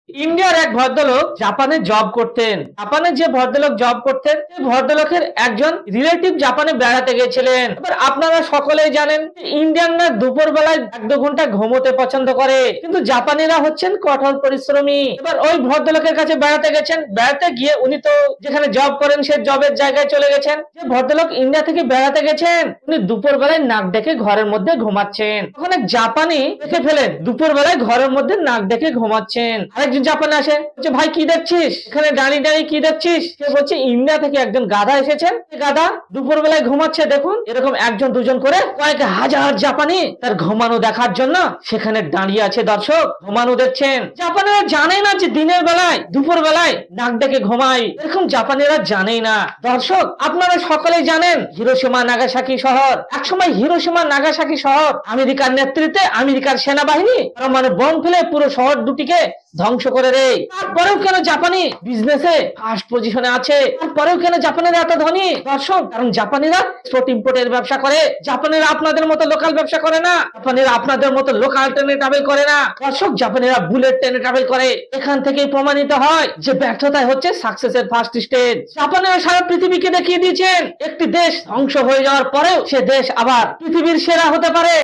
ইন্ডিয়ার এক ভদ্রলোক জাপানে জব করতেন। জাপানে যে ভদ্রলোক জব করতেন, সেই ভদ্রলোকের একজন রিলেটিভ জাপানে বেড়াতে গেছিলেন। এবার আপনারা সকলেই জানেন ইন্ডিয়ানরা দুপুর বেলায় 1-2 ঘন্টা ঘুমোতে পছন্দ করে, কিন্তু জাপানিরা হচ্ছেন কঠোর পরিশ্রমী। এবার ওই ভদ্রলোকের কাছে বেড়াতে গেছেন, বেড়াতে গিয়ে উনি তো যেখানে জব করেন সে জবের জায়গায় চলে গেছেন। যে ভদ্রলোক ইন্ডিয়া থেকে বেড়াতে গেছেন উনি দুপুর বেলায় নাক ডেকে ঘরের মধ্যে ঘুমাচ্ছেন। তখন এক জাপানি দেখে ফেলেন দুপুর বেলায় ঘরের মধ্যে নাক ডেকে ঘুমাচ্ছেন। আরেকজন জাপানে আসে, বলছে ভাই কি দেখছিস এখানে দাঁড়িয়ে দাঁড়িয়ে, কি দেখছিস? সে বলছে ইন্ডিয়া থেকে একজন গাধা এসেছেন, গাধা দুপুর বেলায় ঘুমাচ্ছে। দেখুন এরকম একজন দুজন করে কয়েক হাজার জাপানি তার ঘুমানো দেখার জন্য সেখানে দাঁড়িয়ে আছে। দর্শক ঘুমানো দেখছেন। জাপানিরা জানে না যে দিনের বেলায় দুপুর বেলায় নাক ডেকে ঘুমায়, এরকম জাপানিরা জানেই না। দর্শক আপনারা সকলেই জানেন হিরোশিমা নাগাসাকি শহর, একসময় হিরোশিমা নাগাসাকি শহর আমেরিকার নেতৃত্বে আমেরিকার সেনাবাহিনী পরমাণু বোম ফেলে পুরো শহর দুটিকে ধ্বংস করে দেয়। তারপরেও কেন জাপানি বিজনেসে ফার্স্ট পজিশনে আছে? তারপরেও কেন জাপানিরা এত ধনী? দর্শক কারণ জাপানিরা এক্সপোর্ট ইম্পোর্টের ব্যবসা করে। জাপানিরা আপনাদের মতো লোকাল ব্যবসা করে না। জাপানিরা আপনাদের মতো লোকাল ট্রেনে ট্রাভেল করে না। দর্শক জাপানিরা বুলেট ট্রেনে ট্রাভেল করে। এখান থেকেই প্রমাণিত হয় যে ব্যর্থতাই হচ্ছে সাকসেসের ফার্স্ট স্টেজ। জাপানিরা সারা পৃথিবীকে দেখিয়ে দিয়েছেন একটি দেশ ধ্বংস হয়ে যাওয়ার পরেও সে দেশ আবার পৃথিবীর সেরা হতে পারে।